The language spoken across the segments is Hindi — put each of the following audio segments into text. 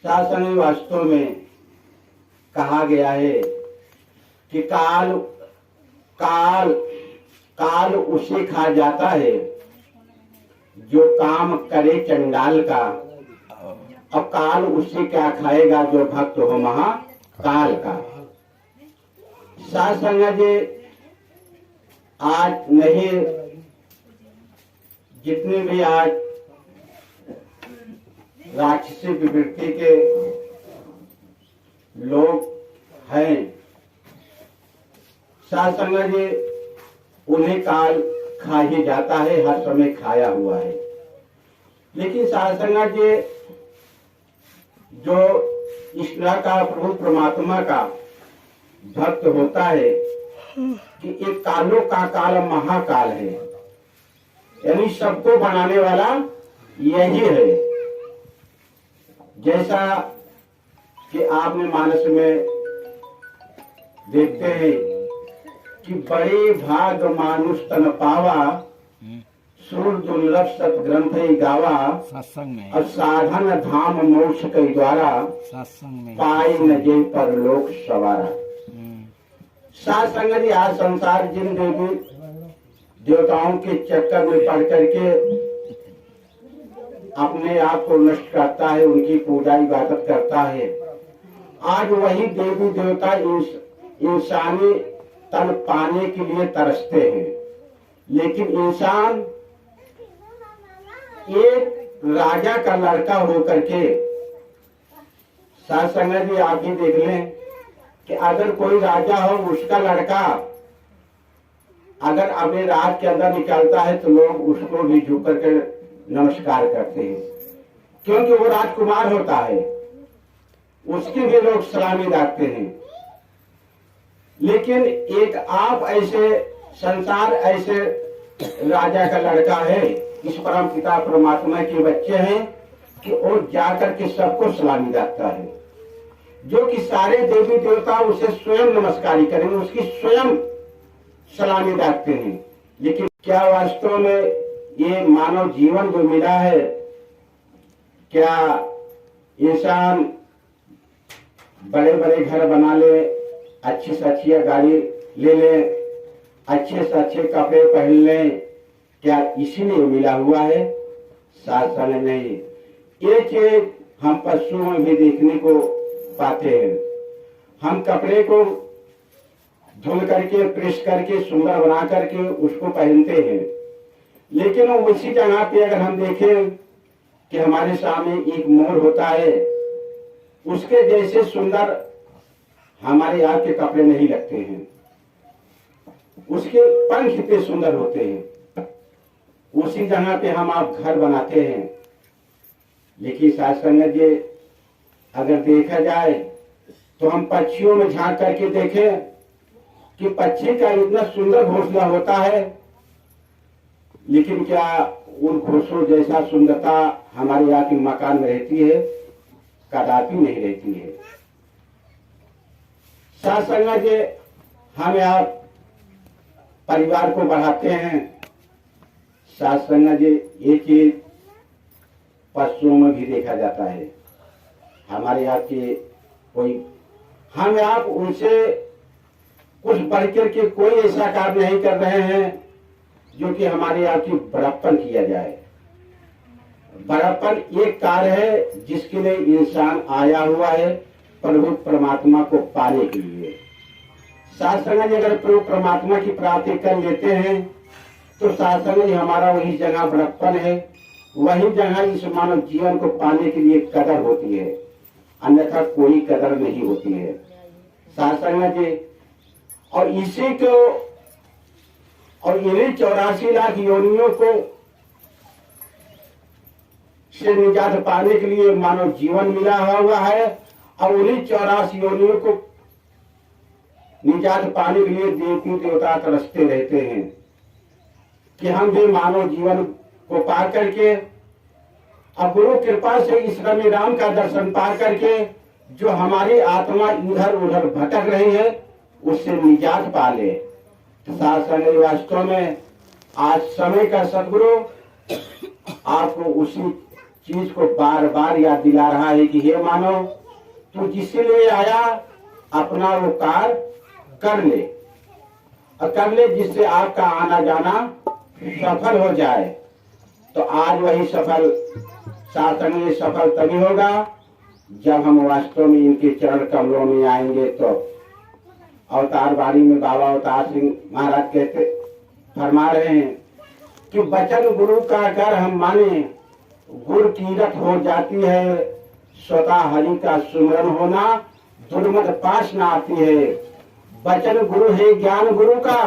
शासन में वास्तव में कहा गया है कि काल काल काल उसे खा जाता है जो काम करे चंडाल का, अब काल उससे क्या खाएगा जो भक्त हो महाकाल का। साथ संगत जी, आज नहीं जितने भी आज राक्षसी प्रवृत्ति के लोग हैं, साथ संगत जी, उन्हें काल खा ही जाता है, हर समय खाया हुआ है। लेकिन साथ संगत जी, जो ईश्वर का प्रभु परमात्मा का भक्त होता है कि एक कालों का काल महाकाल है, यानी सबको बनाने वाला यही है। जैसा कि आपने मानस में देखते हैं कि बड़े भाग मानुष तन पावा, सुर दुर्लभ सत ग्रंथ गावा, सत्संग में और साधन धाम मोक्ष के द्वारा सत्संग में पाई न जे पर लोक सवारा। साथ संगत, आज संसार जिन देवी देवताओं के चक्कर में पड़ करके अपने आप को नष्ट करता है, उनकी पूजा इबादत करता है, आज वही देवी देवता इंसानी तन पाने के लिए तरसते हैं। लेकिन इंसान एक राजा का लड़का होकर के, साथ संगत जी आप ही देख लें कि अगर कोई राजा हो, उसका लड़का अगर अपने राज के अंदर निकलता है तो लोग उसको भी झुक करके नमस्कार करते हैं, क्योंकि वो राजकुमार होता है, उसकी भी लोग सलामी रखते हैं। लेकिन एक आप ऐसे संसार ऐसे राजा का लड़का है, इस परम पिता परमात्मा के बच्चे हैं कि वो जाकर के सबको सलामी रखता है, जो कि सारे देवी देवता उसे स्वयं नमस्कारी करेंगे, उसकी स्वयं सलामी रखते हैं। लेकिन क्या वास्तव में ये मानव जीवन जो मिला है, क्या इंसान बड़े बड़े घर बना ले, अच्छी से अच्छी गाड़ी ले ले, अच्छे से अच्छे कपड़े पहन ले, क्या इसीलिए मिला हुआ है? साथ साथ नहीं, ये चीज हम पशुओं में भी देखने को पाते हैं। हम कपड़े को धुल करके प्रेस करके सुंदर बना करके उसको पहनते हैं, लेकिन उसी जगह पे अगर हम देखें कि हमारे सामने एक मोर होता है, उसके जैसे सुंदर हमारे यहाँ के कपड़े नहीं लगते हैं, उसके पंख इतने सुंदर होते हैं। उसी जगह पे हम आप घर बनाते हैं, लेकिन साथ संगत जी अगर देखा जाए तो हम पक्षियों में झांक करके देखें कि पक्षी का इतना सुंदर घोंसला होता है, लेकिन क्या उन घोंसलों जैसा सुंदरता हमारे यहाँ के मकान में रहती है? कदापि नहीं रहती है। साथ संगत जी, हम यहाँ परिवार को बढ़ाते हैं। साथ संगत जी, ये चीज पशुओं में भी देखा जाता है। हमारे यहाँ के कोई हम आप उनसे कुछ बढ़ करके कोई ऐसा कार्य नहीं कर रहे हैं जो कि हमारे यहाँ की बड़प्पन किया जाए। बड़प्पन एक कार्य है जिसके लिए इंसान आया हुआ है, प्रभु परमात्मा को पाने के लिए। साथ संगत अगर प्रभु परमात्मा की प्राप्ति कर लेते हैं तो साथ संगत हमारा वही जगह बड़प्पन है, वही जगह इस मानव जीवन को पाने के लिए कदर होती है, अन्यथा कोई कदर नहीं होती है। साथ संगत जी, और इसी को और इन्हीं 84 लाख योनियों को से निजात पाने के लिए मानव जीवन मिला हुआ है, और उन्हीं 84 योनियों को निजात पाने के लिए देवी देवता तरसते रहते हैं कि हम भी मानव जीवन को पा करके अब गुरु कृपा से इस रवि राम का दर्शन पा करके जो हमारी आत्मा इधर उधर भटक रही है उससे निजात पा ले। शासन वास्तव में आज समय का सदगुरु आपको उसी चीज को बार बार याद दिला रहा है कि हे मानव, तू जिसलिए आया अपना वो कार्य कर ले, और कर ले जिससे आपका आना जाना सफल हो जाए। तो आज वही सफल शासन ये सफल तभी होगा जब हम वास्तव में इनके चरण कमलों में आएंगे। तो अवतार बाड़ी में बाबा अवतार सिंह महाराज कहते फरमा रहे हैं कि वचन गुरु का अगर हम माने, गुरु कीरत हो जाती है, स्वतः हरि का सुमरन होना दुर्मत पास न आती है। वचन गुरु है ज्ञान गुरु का,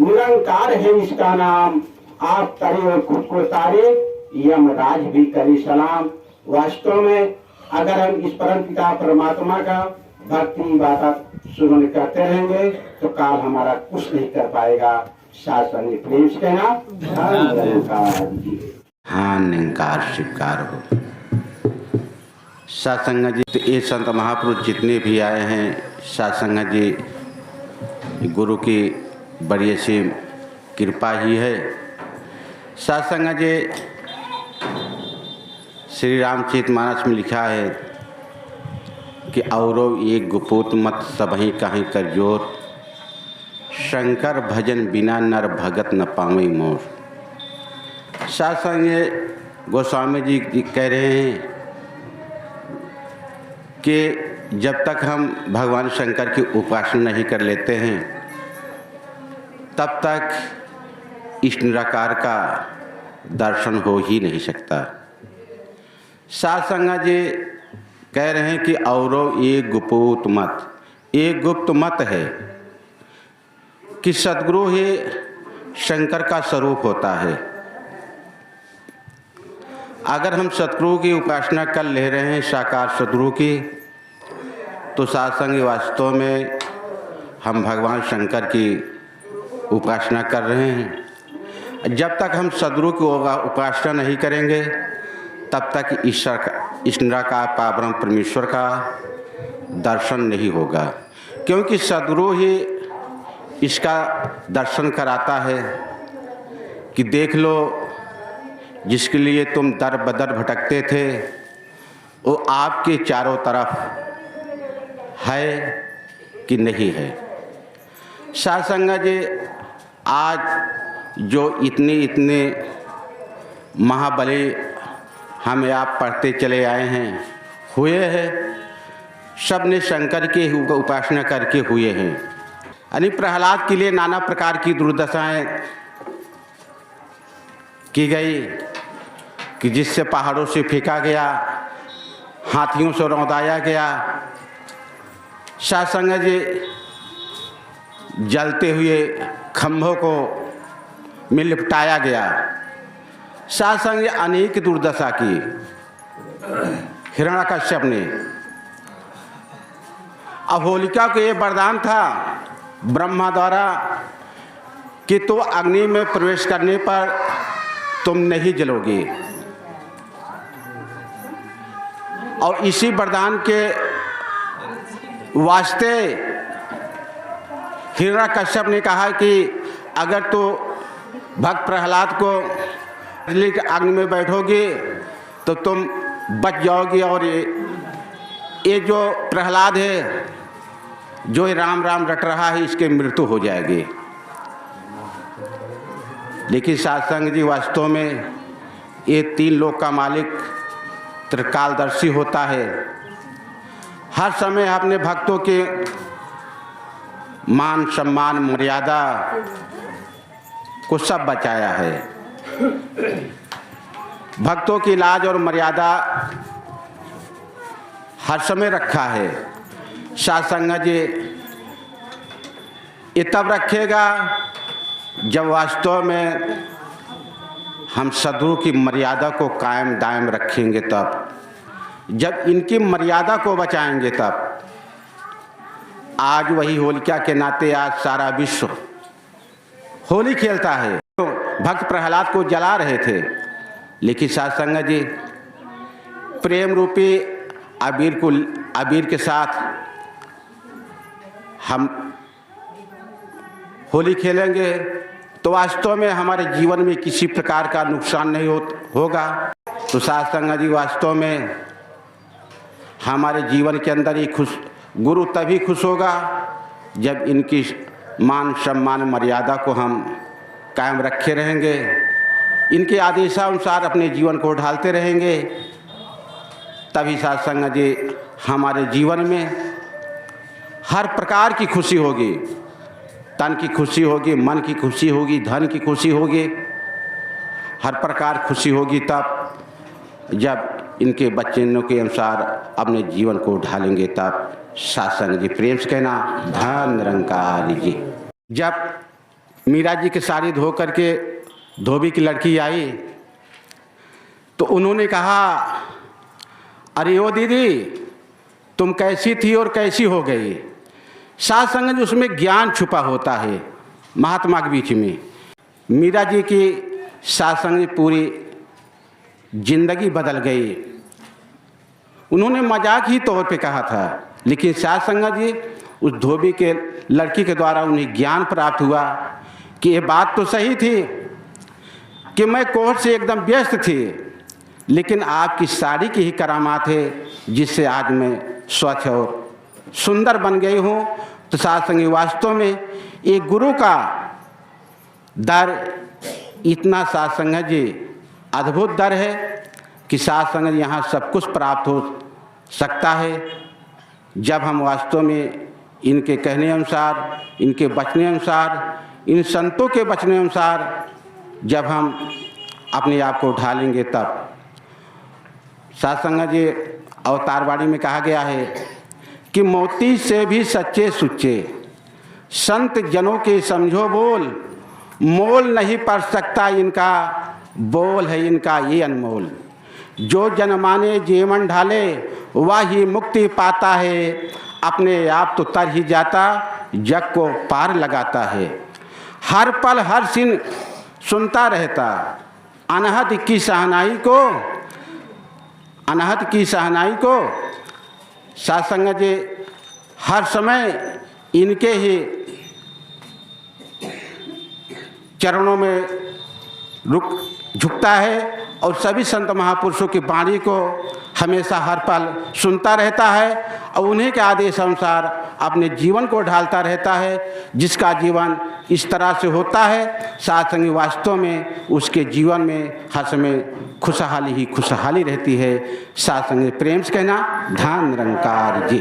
निरंकार है इसका नाम, आप तरे और खुद को तारे, यमराज भी करे सलाम। वास्तव में अगर हम इस परम पिता परमात्मा का भक्ति बात सुमन करते रहेंगे तो काल हमारा कुछ नहीं कर पाएगा। शासन प्रेम से कहना हाँ निंकार स्वीकार हो। सत्संग जी, तो ये संत महापुरुष जितने भी आए हैं, सत्संग जी गुरु की बड़ी सी कृपा ही है। सत्संग जी श्री रामचरितमानस में लिखा है कि औरो एक गुपूत मत सबही कहीं कर जोर, शंकर भजन बिना नर भगत न पावे मोर। सत्संग गोस्वामी जी कह रहे हैं कि जब तक हम भगवान शंकर की उपासना नहीं कर लेते हैं तब तक इस निराकार का दर्शन हो ही नहीं सकता। सत्संग जी कह रहे हैं कि औरो एक गुप्त मत, एक गुप्त मत है कि सद्गुरु ही शंकर का स्वरूप होता है। अगर हम सद्गुरु की उपासना कर ले रहे हैं, साकार सद्गुरु की, तो सत्संग वास्तव में हम भगवान शंकर की उपासना कर रहे हैं। जब तक हम सद्गुरु की उपासना नहीं करेंगे तब तक इस निराकार पारब्रह्म परमेश्वर का दर्शन नहीं होगा, क्योंकि सद्गुरु ही इसका दर्शन कराता है कि देख लो, जिसके लिए तुम दर बदर भटकते थे वो आपके चारों तरफ है कि नहीं है। सत्संग जी आज जो इतने महाबली हमें आप पढ़ते चले आए हैं, हुए हैं, सब ने शंकर की उपासना करके हुए हैं। यानी प्रहलाद के लिए नाना प्रकार की दुर्दशाएं की गई कि जिससे पहाड़ों से फेंका गया, हाथियों से रौंदाया गया। सत्संग जी जलते हुए खंभों को में लिपटाया गया। सत्संग अनेक दुर्दशा की हिरण्यकश्यप ने। अब होलिका को ये वरदान था ब्रह्मा द्वारा कि तो अग्नि में प्रवेश करने पर तुम नहीं जलोगे, और इसी वरदान के वास्ते हिरण्यकश्यप ने कहा कि अगर तो भक्त प्रहलाद को अग्नि में बैठोगे तो तुम बच जाओगे, और ये जो प्रहलाद है जो राम राम रट रहा है इसके मृत्यु हो जाएगी। लेकिन सत्संग जी वास्तव में ये तीन लोक का मालिक त्रिकालदर्शी होता है। हर समय अपने भक्तों के मान सम्मान मर्यादा को सब बचाया है। भक्तों की लाज और मर्यादा हर समय रखा है। सत्संग जी ये तब रखेगा जब वास्तव में हम सद्गुरु की मर्यादा को कायम दायम रखेंगे, तब जब इनकी मर्यादा को बचाएंगे तब। आज वही होलिका के नाते आज सारा विश्व होली खेलता है। तो भक्त प्रहलाद को जला रहे थे, लेकिन सत्संग जी प्रेम रूपी अबीर के साथ हम होली खेलेंगे तो वास्तव में हमारे जीवन में किसी प्रकार का नुकसान नहीं होगा। तो साध संगत जी वास्तव में हमारे जीवन के अंदर ये गुरु तभी खुश होगा जब इनकी मान सम्मान मर्यादा को हम कायम रखे रहेंगे, इनके आदेशानुसार अपने जीवन को ढालते रहेंगे, तभी साध संगत जी हमारे जीवन में हर प्रकार की खुशी होगी। तन की खुशी होगी, मन की खुशी होगी, धन की खुशी होगी, हर प्रकार खुशी होगी तब जब इनके वचनों के अनुसार अपने जीवन को ढालेंगे। तब साध संगत जी प्रेम से कहना धन निरंकार जी। जब मीरा जी की साड़ी धो करके धोबी की लड़की आई तो उन्होंने कहा, अरे ओ दीदी तुम कैसी थी और कैसी हो गई। साध संगत जी उसमें ज्ञान छुपा होता है महात्मा के बीच में। मीरा जी की साध संगत जी पूरी जिंदगी बदल गई। उन्होंने मजाक ही तौर पे कहा था, लेकिन साध संगत जी उस धोबी के लड़की के द्वारा उन्हें ज्ञान प्राप्त हुआ कि ये बात तो सही थी कि मैं कोर्ट से एकदम व्यस्त थी, लेकिन आपकी साड़ी की ही करामात है जिससे आज मैं स्वच्छ और सुंदर बन गई हूँ। तो साध संगत वास्तव में एक गुरु का दर इतना साध संगत जी अद्भुत दर है कि साध संगत यहाँ सब कुछ प्राप्त हो सकता है जब हम वास्तव में इनके कहने अनुसार, इनके बचने अनुसार, इन संतों के बचने अनुसार जब हम अपने आप को ढालेंगे। तब साध संगत जी अवतारवाणी में कहा गया है कि मोती से भी सच्चे सुच्चे संत जनों के समझो बोल, मोल नहीं पड़ सकता इनका, बोल है इनका ये अनमोल। जो जनमाने जीवन ढाले वह ही मुक्ति पाता है, अपने आप तो तर ही जाता जग को पार लगाता है। हर पल हर सीन सुनता रहता अनहद की सहनाई को, अनहद की सहनाई को। साध संगत जी हर समय इनके ही चरणों में झुकता है और सभी संत महापुरुषों की वाणी को हमेशा हर पल सुनता रहता है और उन्हीं के आदेश अनुसार अपने जीवन को ढालता रहता है। जिसका जीवन इस तरह से होता है साध संगत वास्तव में उसके जीवन में हर समय खुशहाली ही खुशहाली रहती है। साध संगत प्रेम से कहना धन निरंकार जी।